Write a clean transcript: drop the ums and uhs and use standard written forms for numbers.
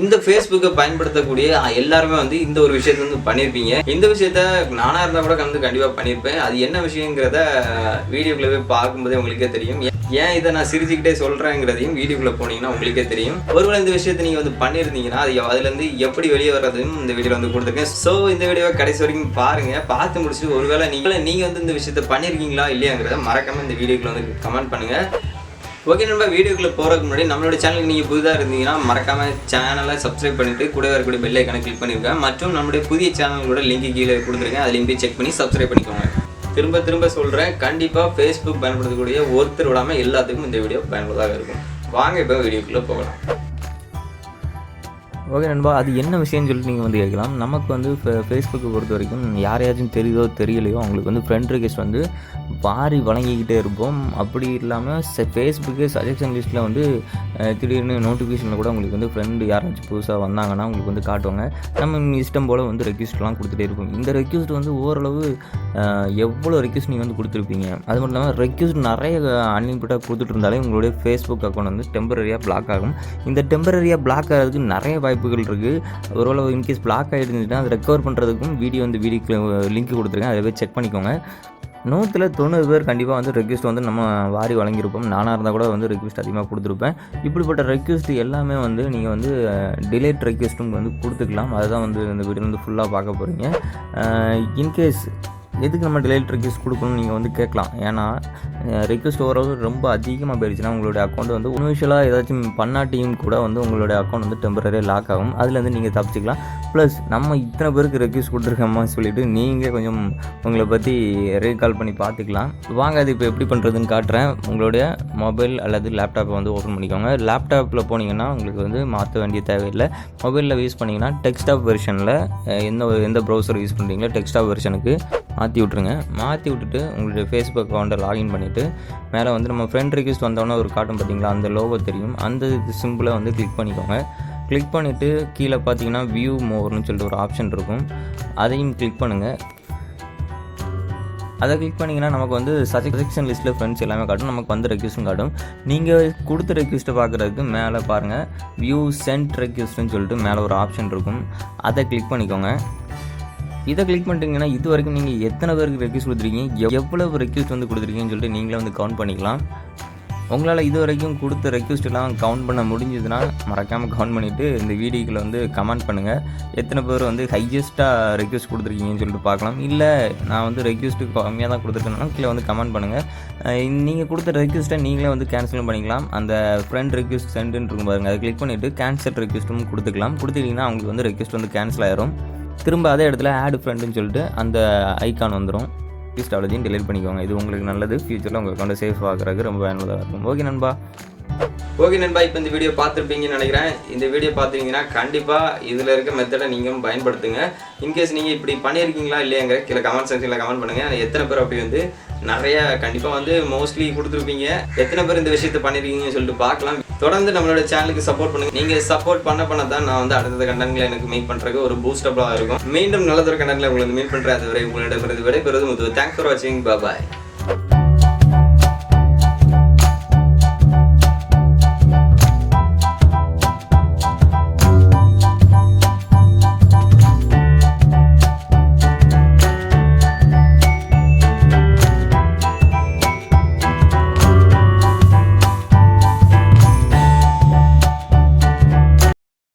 இந்த ஃபேஸ்புக்கை பயன்படுத்தக்கூடிய எல்லாருமே வந்து இந்த ஒரு விஷயத்தை வந்து பண்ணியிருப்பீங்க. இந்த விஷயத்த நானாக இருந்தால் கூட வந்து கண்டிப்பாக பண்ணியிருப்பேன். அது என்ன விஷயங்கிறத வீடியோக்குள்ளே போய் பார்க்கும்போதே உங்களுக்கே தெரியும். ஏன் இதை நான் சிரிச்சுக்கிட்டே சொல்கிறேங்கிறதையும் வீடியோக்குள்ளே போனீங்கன்னா உங்களுக்கே தெரியும். ஒருவேளை இந்த விஷயத்தை நீங்கள் வந்து பண்ணியிருந்தீங்கன்னா அதுலேருந்து எப்படி வெளியே வர்றதுன்னு இந்த வீடியோவில் வந்து கொடுத்துருக்கேன். ஸோ இந்த வீடியோவை கடைசி வரைக்கும் பாருங்கள். பார்த்து முடிச்சுட்டு ஒருவேளை நீங்கள் வந்து இந்த விஷயத்தை பண்ணியிருக்கீங்களா இல்லையாங்கிறத மறக்காமல் இந்த வீடியோக்குள்ள வந்து கமெண்ட் பண்ணுங்கள். ஓகே நண்பா, வீடியோக்குள்ளே போகிறதுக்கு முன்னாடி நம்மளோட சேனலுக்கு நீங்கள் புதுதாக இருந்தீங்கன்னா மறக்காமல் சேனலை சப்ஸ்கிரைப் பண்ணிவிட்டு கூட வரக்கூடிய பெல் ஐக்கானை கிளிக் பண்ணியிருக்கேன். மற்றும் நம்மளுடைய புதிய சேனலோட லிங்க் கீழே கொடுத்துருக்கேன். அது லிங்க் செக் பண்ணி சப்ஸ்கிரைப் பண்ணிக்கோங்க. திரும்ப சொல்கிறேன், கண்டிப்பாக ஃபேஸ்புக் பயன்படுத்தக்கூடிய ஒருத்தர் விடாமல் எல்லாத்துக்கும் இந்த வீடியோ பயனுள்ளதாக இருக்கும். வாங்க இப்போ வீடியோக்குள்ளே போகலாம். ஓகே நண்பா, அது என்ன விஷயம்னு சொல்லிட்டு நீங்கள் வந்து கேட்கலாம். நமக்கு வந்து ஃபேஸ்புக்கை பொறுத்த வரைக்கும் யாரையாச்சும் தெரியுதோ தெரியலையோ அவங்களுக்கு வந்து ஃப்ரெண்ட் ரிக்வெஸ்ட் வந்து வாரி வழங்கிக்கிட்டே இருப்போம். அப்படி இல்லாமல் ஃபேஸ்புக்கு சஜஷன் லிஸ்ட்டில் வந்து திடீர்னு நோட்டிஃபிகேஷனில் கூட உங்களுக்கு வந்து ஃப்ரெண்டு யாராச்சும் புதுசாக வந்தாங்கன்னா உங்களுக்கு வந்து காட்டுவாங்க. நம்ம இஷ்டம் போல் வந்து ரெக்வெஸ்ட்லாம் கொடுத்துட்டே இருப்போம். இந்த ரெக்வெஸ்ட் வந்து ஓரளவு எவ்வளோ ரெக்வெஸ்ட் நீங்கள் வந்து கொடுத்துருப்பீங்க. அது மட்டும் இல்லாமல் ரெக்வெஸ்ட் நிறைய அன்லிமிட்டடாக கொடுத்துட்டு இருந்தாலே உங்களுடைய ஃபேஸ்புக் அக்கௌண்ட் வந்து டெம்பரரியாக பிளாக் ஆகும். இந்த டெம்பரரியாக பிளாக் ஆகிறதுக்கு நிறைய வாய்ப்புகள் இருக்குது. ஒருவேளை இன்கேஸ் பிளாக் ஆகிடுச்சுன்னா அதை ரெக்கவர் பண்ணுறதுக்கும் வீடியோக்கு லிங்க் கொடுத்துருக்கேன். அதை போய் செக் பண்ணிக்கோங்க. 190 பேர் கண்டிப்பாக வந்து ரெக்வெஸ்ட் வந்து நம்ம வாரி வழங்கியிருப்போம். நானாக இருந்தால் கூட வந்து ரெக்வெஸ்ட் அதிகமாக கொடுத்துருப்பேன். இப்படிப்பட்ட ரெக்வெஸ்ட் எல்லாமே வந்து நீங்கள் வந்து டிலேட் ரெக்வெஸ்ட்டும் வந்து கொடுத்துக்கலாம். அதுதான் வந்து இந்த வீடியோ வந்து ஃபுல்லாக பார்க்க போகிறீங்க. இன்கேஸ் எதுக்கு நம்ம டிலேட் ரெக்வெஸ்ட் கொடுக்கணும்னு நீங்கள் வந்து கேட்கலாம். ஏன்னா ரெக்வெஸ்ட் ஓரளவு ரொம்ப அதிகமாக போயிடுச்சுன்னா உங்களுடைய அக்கௌண்ட் வந்து யூஷுவலாக ஏதாச்சும் பண்ணாட்டியும் கூட வந்து உங்களுடைய அக்கௌண்ட் வந்து டெம்பரரியாக லாக் ஆகும். அதுலேருந்து நீங்கள் தப்பிச்சிக்கலாம். ப்ளஸ் நம்ம இத்தனை பேருக்கு ரெக்வெஸ்ட் கொடுத்துருக்கோமான்னு சொல்லிவிட்டு நீங்கள் கொஞ்சம் உங்களை பற்றி ரீகால் பண்ணி பார்த்துக்கலாம். வாங்க அது இப்போ எப்படி பண்ணுறதுன்னு காட்டுறேன். உங்களுடைய மொபைல் அல்லது லேப்டாப்பை வந்து ஓப்பன் பண்ணிக்கோங்க. லேப்டாப்பில் போனீங்கன்னா உங்களுக்கு வந்து மாற்ற வேண்டிய தேவையில்லை. மொபைலில் யூஸ் பண்ணிங்கன்னா டெக்ஸ்டாப் வெர்ஷனில் எந்த ப்ரௌசர் யூஸ் பண்ணுறீங்களோ டெக்ஸ்டாப் வெர்ஷனுக்கு மாற்றி விட்ருங்க. மாற்றி விட்டுட்டு உங்களுடைய ஃபேஸ்புக் அக்கௌண்ட்டை லாகின் பண்ணிவிட்டு மேலே வந்து நம்ம ஃப்ரெண்ட் ரிக்வெஸ்ட் வந்தோன்னா ஒரு காட்டும் பார்த்தீங்களா, அந்த லோகோ தெரியும். அந்த சிம்பிளை வந்து கிளிக் பண்ணிக்கோங்க. கிளிக் பண்ணிவிட்டு கீழே பார்த்தீங்கன்னா வியூ மோர்னு சொல்லிட்டு ஒரு ஆப்ஷன் இருக்கும். அதையும் கிளிக் பண்ணுங்கள். அதை கிளிக் பண்ணிங்கன்னா நமக்கு வந்து சஜெக்ஷன் லிஸ்ட்டில் ஃப்ரெண்ட்ஸ் எல்லாமே காட்டும். நமக்கு வந்து ரெக்வெஸ்ட்டும் காட்டும். நீங்கள் கொடுத்த ரெக்வெஸ்ட்டை பார்க்குறதுக்கு மேலே பாருங்கள் வியூ சென்ட் ரெக்வெஸ்ட்னு சொல்லிட்டு மேலே ஒரு ஆப்ஷன் இருக்கும். அதை கிளிக் பண்ணிக்கோங்க. இதை கிளிக் பண்ணிட்டீங்கன்னா இது வரைக்கும் நீங்கள் எத்தனை பேருக்கு ரெக்வெஸ்ட் கொடுத்துருக்கீங்க, எவ்வளவு ரெக்வெஸ்ட் வந்து கொடுத்துருக்கீங்கன்னு சொல்லிட்டு நீங்களே வந்து கவுண்ட் பண்ணிக்கலாம். உங்களால் இது வரைக்கும் கொடுத்த ரெக்வெஸ்ட்டெல்லாம் கவுண்ட் பண்ண முடிஞ்சதுன்னா மறக்காமல் கவுண்ட் பண்ணிவிட்டு இந்த வீடியோக்கில் வந்து கமெண்ட் பண்ணுங்கள். எத்தனை பேர் வந்து ஹையஸ்ட்டாக ரெக்வெஸ்ட் கொடுத்துருக்கீங்கன்னு சொல்லிட்டு பார்க்கலாம். இல்லை நான் வந்து ரெக்வெஸ்ட்டு கம்மியாக தான் கொடுத்துருக்கேன்னா கீழே வந்து கமெண்ட் பண்ணுங்கள். நீங்கள் கொடுத்த ரெக்வெஸ்ட்டை நீங்களே வந்து கேன்சலும் பண்ணிக்கலாம். அந்த ஃப்ரெண்ட் ரெக்வெஸ்ட் சென்டுன்னு இருக்கும் பாருங்கள், அதை கிளிக் பண்ணிவிட்டு கேன்சல் ரெக்வெஸ்ட்டும் கொடுத்துக்கலாம். கொடுத்துட்டிங்கன்னா அவங்களுக்கு வந்து ரெக்வெஸ்ட் வந்து கேன்சல் ஆயிரும். திரும்ப அதே இடத்துல ஆட் ஃப்ரெண்டுன்னு சொல்லிட்டு அந்த ஐக்கான் வந்துடும். லிஸ்ட் அவ்வளோதையும் டெலிட் பண்ணிக்கோங்க. இது உங்களுக்கு நல்லது. ஃபியூச்சரில் உங்கள் அக்கௌண்ட்டை சேஃப் ஆகிறதுக்கு ரொம்ப பயனுள்ளதாக இருக்கும். ஓகே நண்பா, இப்போ இந்த வீடியோ பார்த்துருப்பீங்கன்னு நினைக்கிறேன். இந்த வீடியோ பார்த்தீங்கன்னா கண்டிப்பாக இதில் இருக்க மெத்தடை நீங்களும் பயன்படுத்துங்க. இன்கேஸ் நீங்கள் இப்படி பண்ணியிருக்கீங்களா இல்லையாங்கிற கீழே கமெண்ட் செக்ஷனில் கமெண்ட் பண்ணுங்கள். எத்தனை பேர் அப்படி வந்து நிறைய கண்டிப்பாக வந்து மோஸ்ட்லி கொடுத்துருப்பீங்க. எத்தனை பேர் இந்த விஷயத்தை பண்ணியிருக்கீங்கன்னு சொல்லிட்டு பார்க்கலாம். தொடர்ந்து நம்மளோட சேனலுக்கு சப்போர்ட் பண்ணுங்கள். நீங்கள் சப்போர்ட் பண்ண தான் நான் வந்து அடுத்த கண்டென்ட்களை எனக்கு மேக் பண்ணுறதுக்கு ஒரு பூஸ்டப்பாக இருக்கும். மீண்டும் நல்லதொரு கண்டென்ட்ல உங்களை மீட் பண்ணுறேன். அதுவரை உங்களிடம் விடைபெறுவது முத்து. தேங்க்ஸ் ஃபார் வாட்சிங். பாய்.